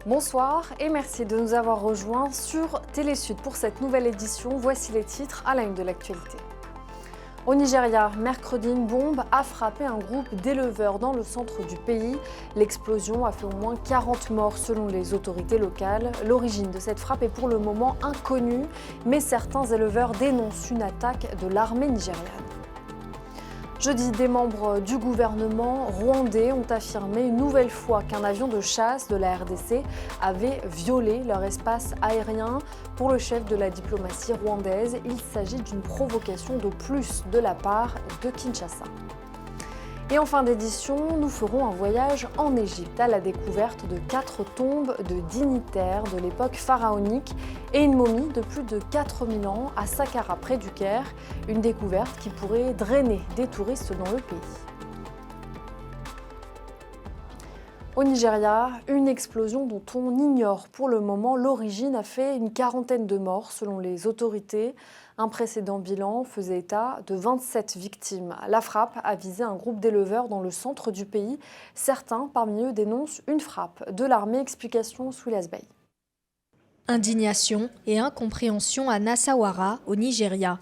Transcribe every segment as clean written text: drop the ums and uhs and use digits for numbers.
Bonsoir et merci de nous avoir rejoints sur Télésud pour cette nouvelle édition. Voici les titres à la une de l'actualité. Au Nigeria, mercredi, une bombe a frappé un groupe d'éleveurs dans le centre du pays. L'explosion a fait au moins 40 morts selon les autorités locales. L'origine de cette frappe est pour le moment inconnue, mais certains éleveurs dénoncent une attaque de l'armée nigériane. Jeudi, des membres du gouvernement rwandais ont affirmé une nouvelle fois qu'un avion de chasse de la RDC avait violé leur espace aérien. Pour le chef de la diplomatie rwandaise, il s'agit d'une provocation de plus de la part de Kinshasa. Et en fin d'édition, nous ferons un voyage en Égypte à la découverte de 4 tombes de dignitaires de l'époque pharaonique et une momie de plus de 4000 ans à Saqqara près du Caire, une découverte qui pourrait drainer des touristes dans le pays. Au Nigeria, une explosion dont on ignore pour le moment l'origine a fait une quarantaine de morts selon les autorités. Un précédent bilan faisait état de 27 victimes. La frappe a visé un groupe d'éleveurs dans le centre du pays. Certains parmi eux dénoncent une frappe de l'armée. Explication Souilas Bey. Indignation et incompréhension à Nasawara, au Nigeria.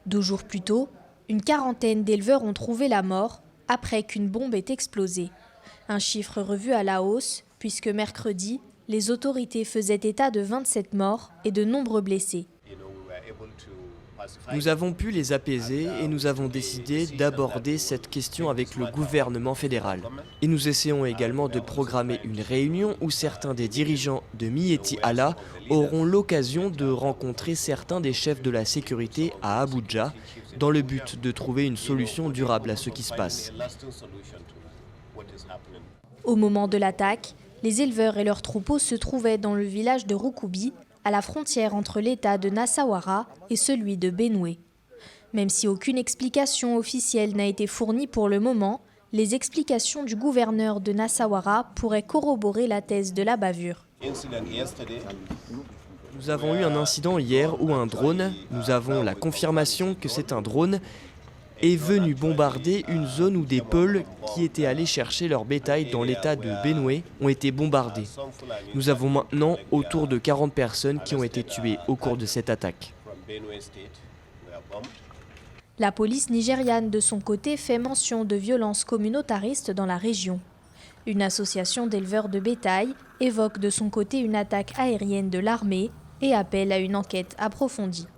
2 jours plus tôt, une quarantaine d'éleveurs ont trouvé la mort après qu'une bombe ait explosé. Un chiffre revu à la hausse, puisque mercredi, les autorités faisaient état de 27 morts et de nombreux blessés. Nous avons pu les apaiser et nous avons décidé d'aborder cette question avec le gouvernement fédéral. Et nous essayons également de programmer une réunion où certains des dirigeants de Miyetti Allah auront l'occasion de rencontrer certains des chefs de la sécurité à Abuja dans le but de trouver une solution durable à ce qui se passe. Au moment de l'attaque, les éleveurs et leurs troupeaux se trouvaient dans le village de Rukubi, à la frontière entre l'État de Nasawara et celui de Benue. Même si aucune explication officielle n'a été fournie pour le moment, les explications du gouverneur de Nasawara pourraient corroborer la thèse de la bavure. Nous avons eu un incident hier où un drone, nous avons la confirmation que c'est un drone, est venu bombarder une zone où des peuls qui étaient allés chercher leur bétail dans l'état de Benue ont été bombardés. Nous avons maintenant autour de 40 personnes qui ont été tuées au cours de cette attaque. La police nigériane de son côté fait mention de violences communautaristes dans la région. Une association d'éleveurs de bétail évoque de son côté une attaque aérienne de l'armée et appelle à une enquête approfondie.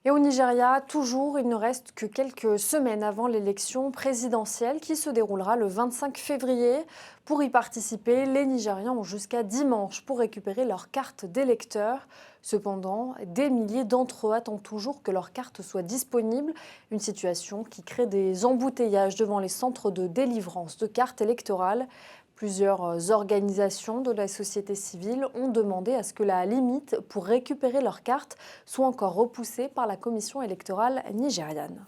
Et au Nigeria, toujours, il ne reste que quelques semaines avant l'élection présidentielle qui se déroulera le 25 février. Pour y participer, les Nigérians ont jusqu'à dimanche pour récupérer leur carte d'électeur. Cependant, des milliers d'entre eux attendent toujours que leur carte soit disponible. Une situation qui crée des embouteillages devant les centres de délivrance de cartes électorales. Plusieurs organisations de la société civile ont demandé à ce que la limite pour récupérer leur carte soit encore repoussée par la commission électorale nigériane.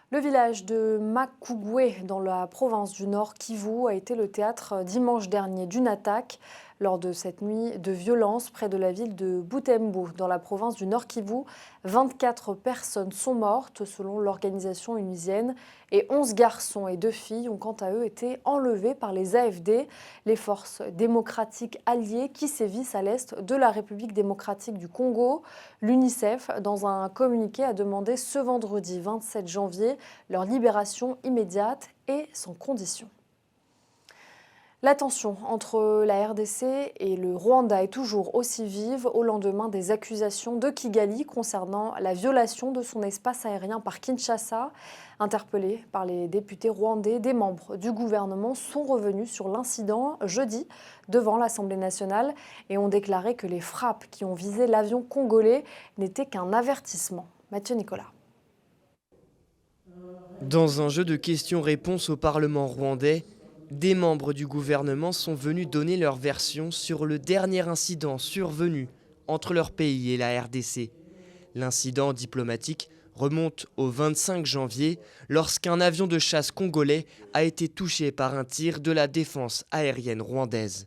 Le village de Makugwe, dans la province du Nord Kivu, a été le théâtre dimanche dernier d'une attaque. Lors de cette nuit de violence près de la ville de Butembo, dans la province du Nord Kivu, 24 personnes sont mortes selon l'organisation onusienne et 11 garçons et 2 filles ont quant à eux été enlevés par les AFD, les forces démocratiques alliées qui sévissent à l'est de la République démocratique du Congo. L'UNICEF, dans un communiqué, a demandé ce vendredi 27 janvier leur libération immédiate et sans condition. La tension entre la RDC et le Rwanda est toujours aussi vive au lendemain des accusations de Kigali concernant la violation de son espace aérien par Kinshasa. Interpellés par les députés rwandais, des membres du gouvernement sont revenus sur l'incident jeudi devant l'Assemblée nationale et ont déclaré que les frappes qui ont visé l'avion congolais n'étaient qu'un avertissement. Mathieu Nicolas. Dans un jeu de questions-réponses au Parlement rwandais, des membres du gouvernement sont venus donner leur version sur le dernier incident survenu entre leur pays et la RDC. L'incident diplomatique remonte au 25 janvier lorsqu'un avion de chasse congolais a été touché par un tir de la défense aérienne rwandaise.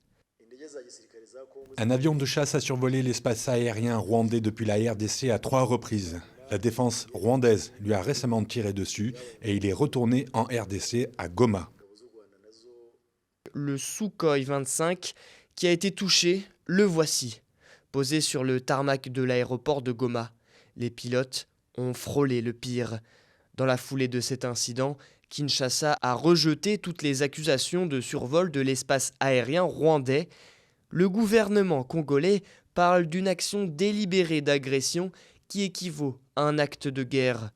Un avion de chasse a survolé l'espace aérien rwandais depuis la RDC à 3 reprises. La défense rwandaise lui a récemment tiré dessus et il est retourné en RDC à Goma. Le Sukhoi 25 qui a été touché, le voici, posé sur le tarmac de l'aéroport de Goma. Les pilotes ont frôlé le pire. Dans la foulée de cet incident, Kinshasa a rejeté toutes les accusations de survol de l'espace aérien rwandais. Le gouvernement congolais parle d'une action délibérée d'agression qui équivaut à un acte de guerre.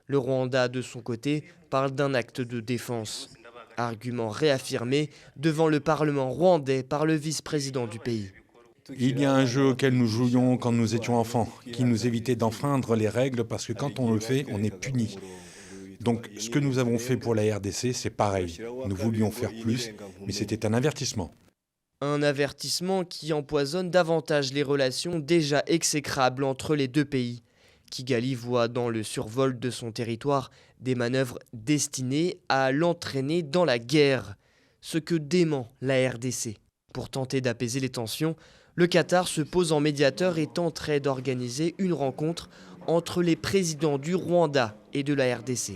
Le Rwanda, de son côté, parle d'un acte de défense. Argument réaffirmé devant le Parlement rwandais par le vice-président du pays. Il y a un jeu auquel nous jouions quand nous étions enfants, qui nous évitait d'enfreindre les règles parce que quand on le fait, on est puni. Donc ce que nous avons fait pour la RDC, c'est pareil. Nous voulions faire plus, mais c'était un avertissement. Un avertissement qui empoisonne davantage les relations déjà exécrables entre les deux pays. Kigali voit dans le survol de son territoire des manœuvres destinées à l'entraîner dans la guerre, ce que dément la RDC. Pour tenter d'apaiser les tensions, le Qatar se pose en médiateur et tenterait d'organiser une rencontre entre les présidents du Rwanda et de la RDC.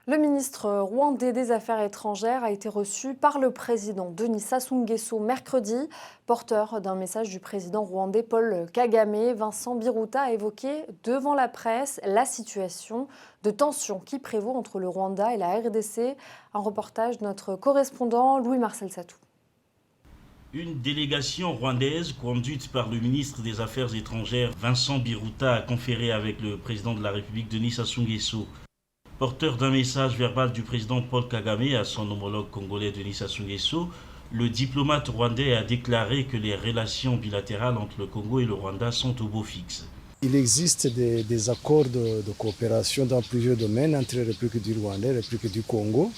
Le ministre rwandais des Affaires étrangères a été reçu par le président Denis Sassou Nguesso mercredi. Porteur d'un message du président rwandais Paul Kagame, Vincent Biruta a évoqué devant la presse la situation de tension qui prévaut entre le Rwanda et la RDC. Un reportage de notre correspondant Louis-Marcel Satou. Une délégation rwandaise conduite par le ministre des Affaires étrangères Vincent Biruta a conféré avec le président de la République Denis Sassou Nguesso. Porteur d'un message verbal du président Paul Kagame à son homologue congolais Denis Sassou Nguesso, le diplomate rwandais a déclaré que les relations bilatérales entre le Congo et le Rwanda sont au beau fixe. Il existe des accords de coopération dans plusieurs domaines entre la République du Rwanda et la République du Congo,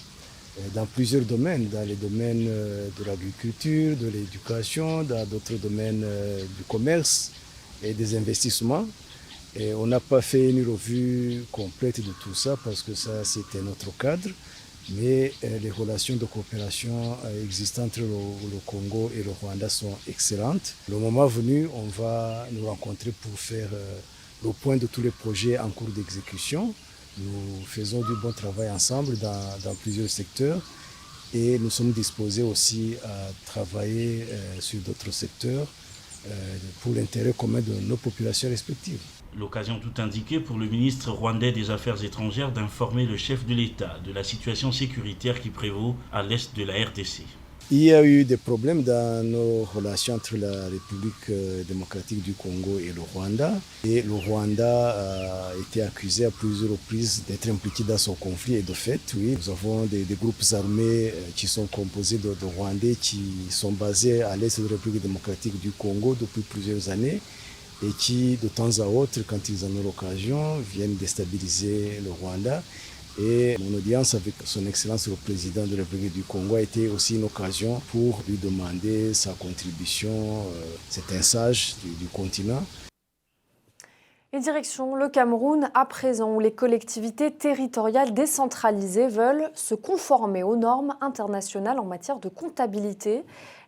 dans plusieurs domaines, dans les domaines de l'agriculture, de l'éducation, dans d'autres domaines du commerce et des investissements. Et on n'a pas fait une revue complète de tout ça parce que ça c'était notre cadre, mais les relations de coopération existantes entre le Congo et le Rwanda sont excellentes. Le moment venu, on va nous rencontrer pour faire le point de tous les projets en cours d'exécution. Nous faisons du bon travail ensemble dans plusieurs secteurs et nous sommes disposés aussi à travailler sur d'autres secteurs pour l'intérêt commun de nos populations respectives. L'occasion tout indiquée pour le ministre rwandais des Affaires étrangères d'informer le chef de l'État de la situation sécuritaire qui prévaut à l'est de la RDC. Il y a eu des problèmes dans nos relations entre la République démocratique du Congo et le Rwanda. Et le Rwanda a été accusé à plusieurs reprises d'être impliqué dans ce conflit. Et de fait, oui, nous avons des groupes armés qui sont composés de Rwandais qui sont basés à l'est de la République démocratique du Congo depuis plusieurs années et qui, de temps à autre, quand ils en ont l'occasion, viennent déstabiliser le Rwanda. Et mon audience avec son Excellence le Président de la République du Congo a été aussi une occasion pour lui demander sa contribution, c'est un sage du continent. Et direction le Cameroun, à présent où les collectivités territoriales décentralisées veulent se conformer aux normes internationales en matière de comptabilité.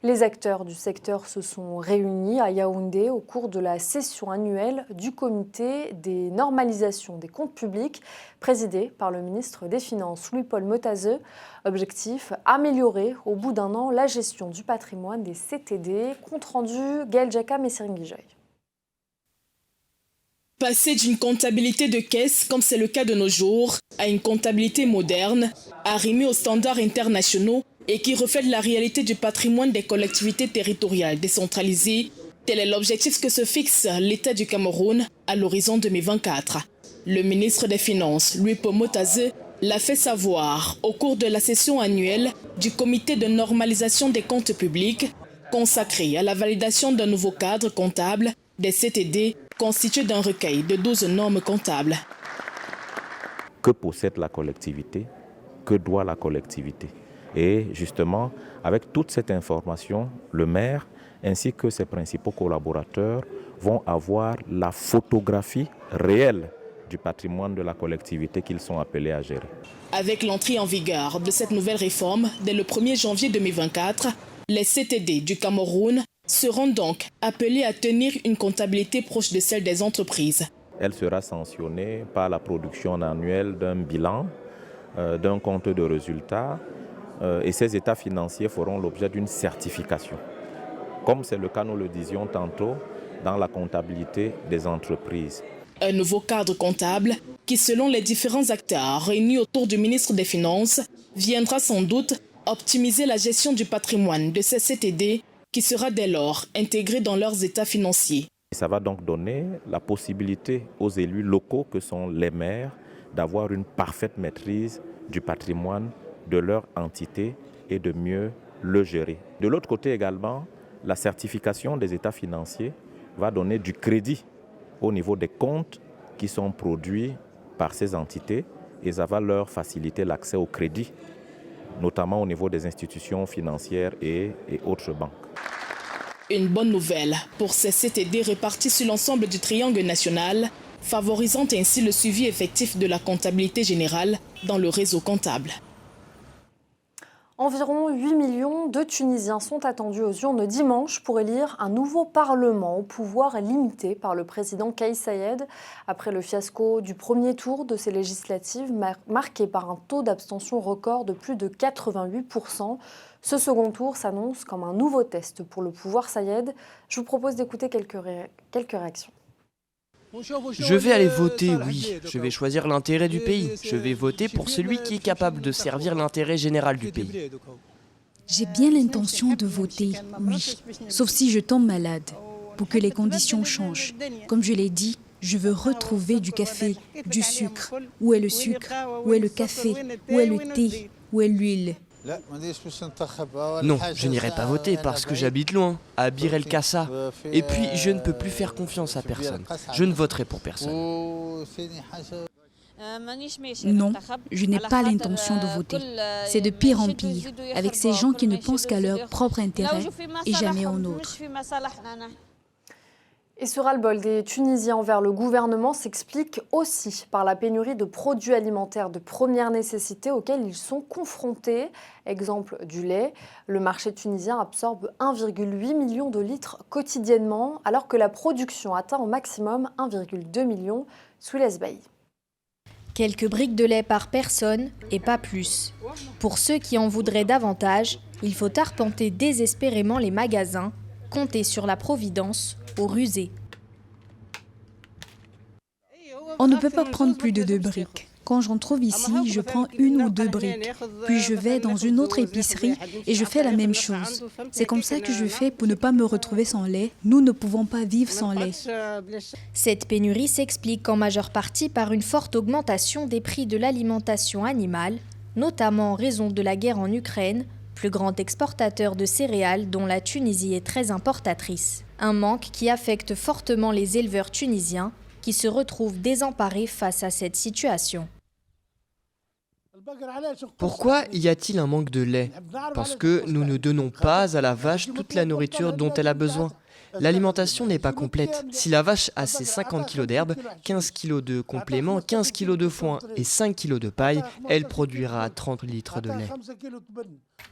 Les acteurs du secteur se sont réunis à Yaoundé au cours de la session annuelle du comité des normalisations des comptes publics, présidé par le ministre des Finances Louis-Paul Motazeux. Objectif, améliorer au bout d'un an la gestion du patrimoine des CTD. Compte rendu, Gaël Jacam et Cyril Guijoy. Passer d'une comptabilité de caisse, comme c'est le cas de nos jours, à une comptabilité moderne, arrimée aux standards internationaux et qui reflète la réalité du patrimoine des collectivités territoriales décentralisées, tel est l'objectif que se fixe l'État du Cameroun à l'horizon 2024. Le ministre des Finances, Louis-Paul Motazeux, l'a fait savoir au cours de la session annuelle du comité de normalisation des comptes publics, consacré à la validation d'un nouveau cadre comptable des CTD constitué d'un recueil de 12 normes comptables. Que possède la collectivité? Que doit la collectivité? Et justement, avec toute cette information, le maire ainsi que ses principaux collaborateurs vont avoir la photographie réelle du patrimoine de la collectivité qu'ils sont appelés à gérer. Avec l'entrée en vigueur de cette nouvelle réforme, dès le 1er janvier 2024, les CTD du Cameroun seront donc appelés à tenir une comptabilité proche de celle des entreprises. Elle sera sanctionnée par la production annuelle d'un bilan, d'un compte de résultats et ces états financiers feront l'objet d'une certification. Comme c'est le cas, nous le disions tantôt, dans la comptabilité des entreprises. Un nouveau cadre comptable qui, selon les différents acteurs réunis autour du ministre des Finances, viendra sans doute optimiser la gestion du patrimoine de ces CTD qui sera dès lors intégré dans leurs états financiers. Ça va donc donner la possibilité aux élus locaux que sont les maires d'avoir une parfaite maîtrise du patrimoine de leur entité et de mieux le gérer. De l'autre côté également, la certification des états financiers va donner du crédit au niveau des comptes qui sont produits par ces entités et ça va leur faciliter l'accès au crédit, notamment au niveau des institutions financières et autres banques. Une bonne nouvelle pour ces CTD répartis sur l'ensemble du triangle national, favorisant ainsi le suivi effectif de la comptabilité générale dans le réseau comptable. Environ 8 millions de Tunisiens sont attendus aux urnes dimanche pour élire un nouveau parlement au pouvoir limité par le président Kais Saied. Après le fiasco du premier tour de ces législatives marqué par un taux d'abstention record de plus de 88%, ce second tour s'annonce comme un nouveau test pour le pouvoir Saied. Je vous propose d'écouter quelques réactions. Je vais aller voter, oui. Je vais choisir l'intérêt du pays. Je vais voter pour celui qui est capable de servir l'intérêt général du pays. J'ai bien l'intention de voter, oui, sauf si je tombe malade, pour que les conditions changent. Comme je l'ai dit, je veux retrouver du café, du sucre. Où est le sucre? Où est le café? Où est le thé? Où est l'huile? Non, je n'irai pas voter parce que j'habite loin, à Bir El Kassa. Et puis, je ne peux plus faire confiance à personne. Je ne voterai pour personne. Non, je n'ai pas l'intention de voter. C'est de pire en pire, avec ces gens qui ne pensent qu'à leur propre intérêt et jamais au nôtre. Et ce ras-le-bol des Tunisiens envers le gouvernement s'explique aussi par la pénurie de produits alimentaires de première nécessité auxquels ils sont confrontés. Exemple du lait, le marché tunisien absorbe 1,8 million de litres quotidiennement, alors que la production atteint au maximum 1,2 million sous l'Esbaï. Quelques briques de lait par personne et pas plus. Pour ceux qui en voudraient davantage, il faut arpenter désespérément les magasins, compter sur la providence au rusé. On ne peut pas prendre plus de 2 briques. Quand j'en trouve ici, je prends 1 ou 2 briques. Puis je vais dans une autre épicerie et je fais la même chose. C'est comme ça que je fais pour ne pas me retrouver sans lait. Nous ne pouvons pas vivre sans lait. Cette pénurie s'explique en majeure partie par une forte augmentation des prix de l'alimentation animale, notamment en raison de la guerre en Ukraine, plus grand exportateur de céréales dont la Tunisie est très importatrice. Un manque qui affecte fortement les éleveurs tunisiens qui se retrouvent désemparés face à cette situation. Pourquoi y a-t-il un manque de lait? Parce que nous ne donnons pas à la vache toute la nourriture dont elle a besoin. L'alimentation n'est pas complète. Si la vache a ses 50 kg d'herbe, 15 kg de compléments, 15 kg de foin et 5 kg de paille, elle produira 30 litres de lait.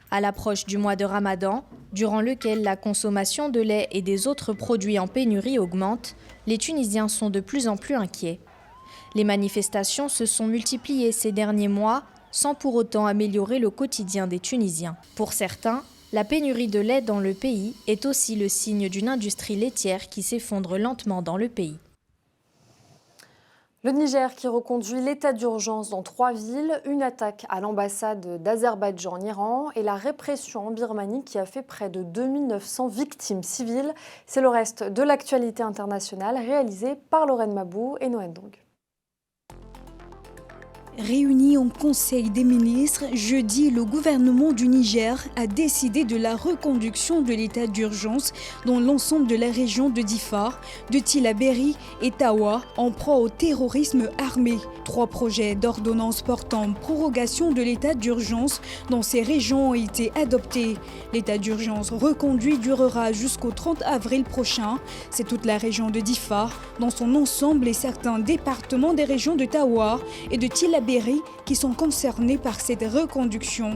À l'approche du mois de Ramadan, durant lequel la consommation de lait et des autres produits en pénurie augmente, les Tunisiens sont de plus en plus inquiets. Les manifestations se sont multipliées ces derniers mois, sans pour autant améliorer le quotidien des Tunisiens. Pour certains, la pénurie de lait dans le pays est aussi le signe d'une industrie laitière qui s'effondre lentement dans le pays. Le Niger qui reconduit l'état d'urgence dans 3 villes, une attaque à l'ambassade d'Azerbaïdjan en Iran et la répression en Birmanie qui a fait près de 2900 victimes civiles. C'est le reste de l'actualité internationale réalisée par Lorraine Mabou et Noël Dong. Réuni en Conseil des ministres, jeudi, le gouvernement du Niger a décidé de la reconduction de l'état d'urgence dans l'ensemble de la région de Diffar, de Tillabéri et Tawa, en proie au terrorisme armé. 3 projets d'ordonnance portant prorogation de l'état d'urgence dans ces régions ont été adoptés. L'état d'urgence reconduit durera jusqu'au 30 avril prochain. C'est toute la région de Diffar, dans son ensemble et certains départements des régions de Tawa et de Tillabéri qui sont concernés par cette reconduction.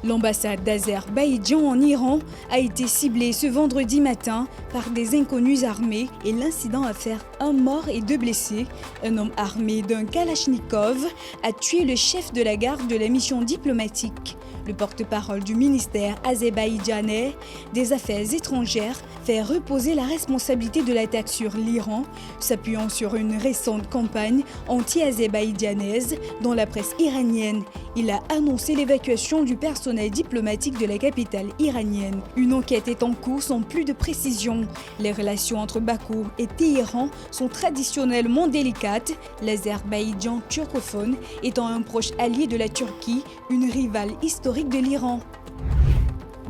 L'ambassade d'Azerbaïdjan en Iran a été ciblée ce vendredi matin par des inconnus armés et l'incident a fait 1 mort et 2 blessés. Un homme armé d'un Kalachnikov a tué le chef de la garde de la mission diplomatique. Le porte-parole du ministère azerbaïdjanais des Affaires étrangères fait reposer la responsabilité de l'attaque sur l'Iran, s'appuyant sur une récente campagne anti-azerbaïdjanaise dans la presse iranienne. Il a annoncé l'évacuation du personnel diplomatique de la capitale iranienne. Une enquête est en cours sans plus de précision. Les relations entre Bakou et Téhéran sont traditionnellement délicates, l'Azerbaïdjan turcophone étant un proche allié de la Turquie, une rivale historique de l'Iran.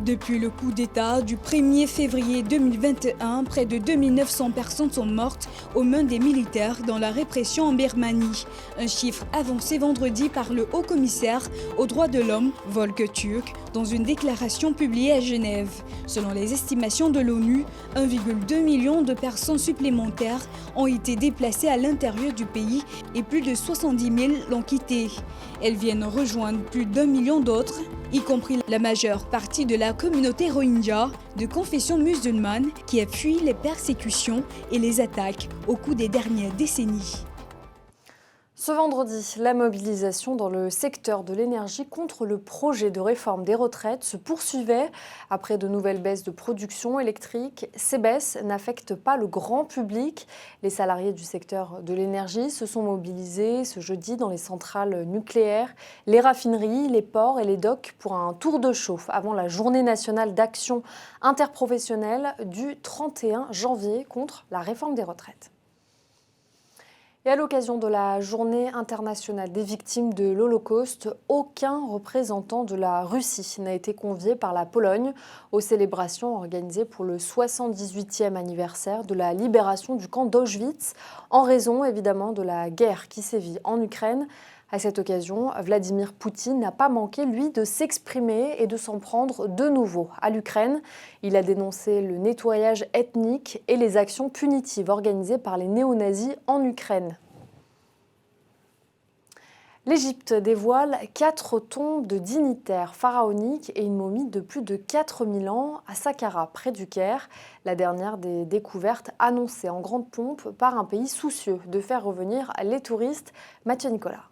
Depuis le coup d'État du 1er février 2021, près de 2900 personnes sont mortes aux mains des militaires dans la répression en Birmanie. Un chiffre avancé vendredi par le haut-commissaire aux droits de l'homme, Volker Türk, dans une déclaration publiée à Genève. Selon les estimations de l'ONU, 1,2 million de personnes supplémentaires ont été déplacées à l'intérieur du pays et plus de 70 000 l'ont quitté. Elles viennent rejoindre plus d'1 million d'autres, y compris la majeure partie de la communauté Rohingya de confession musulmane qui a fui les persécutions et les attaques au cours des dernières décennies. Ce vendredi, la mobilisation dans le secteur de l'énergie contre le projet de réforme des retraites se poursuivait. Après de nouvelles baisses de production électrique, ces baisses n'affectent pas le grand public. Les salariés du secteur de l'énergie se sont mobilisés ce jeudi dans les centrales nucléaires, les raffineries, les ports et les docks pour un tour de chauffe avant la journée nationale d'action interprofessionnelle du 31 janvier contre la réforme des retraites. Et à l'occasion de la journée internationale des victimes de l'Holocauste, aucun représentant de la Russie n'a été convié par la Pologne aux célébrations organisées pour le 78e anniversaire de la libération du camp d'Auschwitz, en raison évidemment de la guerre qui sévit en Ukraine. À cette occasion, Vladimir Poutine n'a pas manqué, lui, de s'exprimer et de s'en prendre de nouveau à l'Ukraine. Il a dénoncé le nettoyage ethnique et les actions punitives organisées par les néo-nazis en Ukraine. L'Égypte dévoile 4 tombes de dignitaires pharaoniques et une momie de plus de 4000 ans à Saqqara, près du Caire. La dernière des découvertes annoncée en grande pompe par un pays soucieux de faire revenir les touristes. Mathieu Nicolas.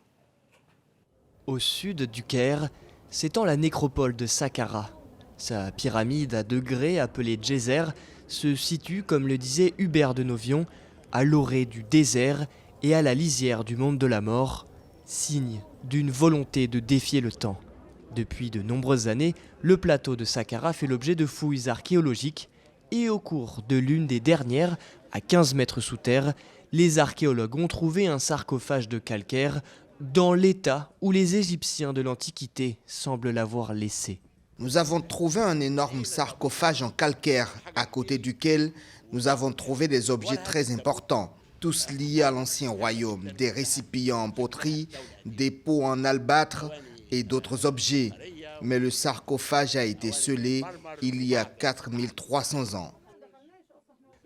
Au sud du Caire, s'étend la nécropole de Saqqara. Sa pyramide à degrés, appelée Djéser, se situe, comme le disait Hubert de Novion, à l'orée du désert et à la lisière du monde de la mort, signe d'une volonté de défier le temps. Depuis de nombreuses années, le plateau de Saqqara fait l'objet de fouilles archéologiques et au cours de l'une des dernières, à 15 mètres sous terre, les archéologues ont trouvé un sarcophage de calcaire dans l'état où les Égyptiens de l'Antiquité semblent l'avoir laissé. Nous avons trouvé un énorme sarcophage en calcaire, à côté duquel nous avons trouvé des objets très importants, tous liés à l'ancien royaume, des récipients en poterie, des pots en albâtre et d'autres objets. Mais le sarcophage a été scellé il y a 4300 ans.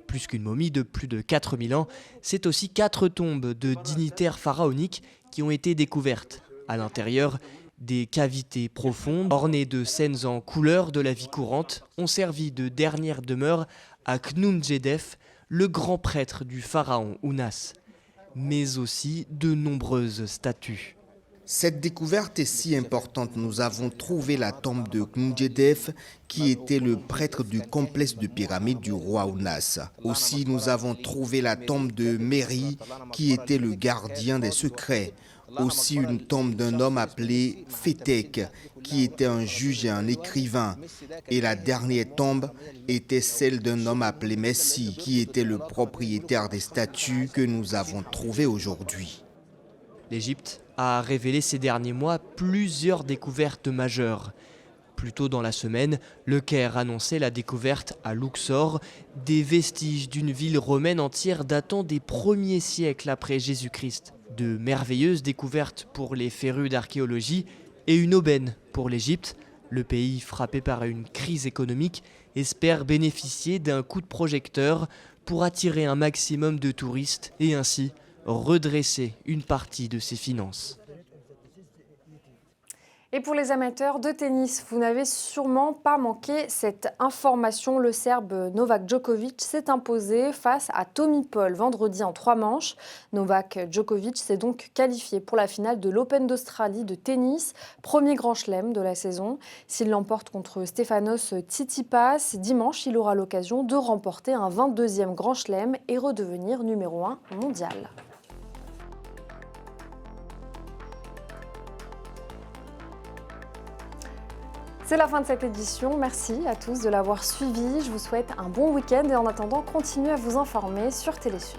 Plus qu'une momie de plus de 4000 ans, c'est aussi 4 tombes de dignitaires pharaoniques qui ont été découvertes. À l'intérieur, des cavités profondes, ornées de scènes en couleurs de la vie courante, ont servi de dernière demeure à Khnumdjedef, le grand prêtre du pharaon Ounas, mais aussi de nombreuses statues. Cette découverte est si importante. Nous avons trouvé la tombe de Khnumdjedef, qui était le prêtre du complexe de pyramides du roi Ounas. Aussi, nous avons trouvé la tombe de Méri, qui était le gardien des secrets. Aussi, une tombe d'un homme appelé Fétek, qui était un juge et un écrivain. Et la dernière tombe était celle d'un homme appelé Messi, qui était le propriétaire des statues que nous avons trouvées aujourd'hui. L'Égypte a révélé ces derniers mois plusieurs découvertes majeures. Plus tôt dans la semaine, le Caire annonçait la découverte à Luxor des vestiges d'une ville romaine entière datant des premiers siècles après Jésus-Christ. De merveilleuses découvertes pour les férus d'archéologie et une aubaine pour l'Égypte. Le pays, frappé par une crise économique, espère bénéficier d'un coup de projecteur pour attirer un maximum de touristes et ainsi redresser une partie de ses finances. Et pour les amateurs de tennis, vous n'avez sûrement pas manqué cette information. Le Serbe Novak Djokovic s'est imposé face à Tommy Paul vendredi en 3 manches. Novak Djokovic s'est donc qualifié pour la finale de l'Open d'Australie de tennis, premier grand chelem de la saison. S'il l'emporte contre Stefanos Tsitsipas, dimanche, il aura l'occasion de remporter un 22e grand chelem et redevenir numéro 1 mondial. C'est la fin de cette édition. Merci à tous de l'avoir suivi. Je vous souhaite un bon week-end et en attendant, continuez à vous informer sur Télé Sud.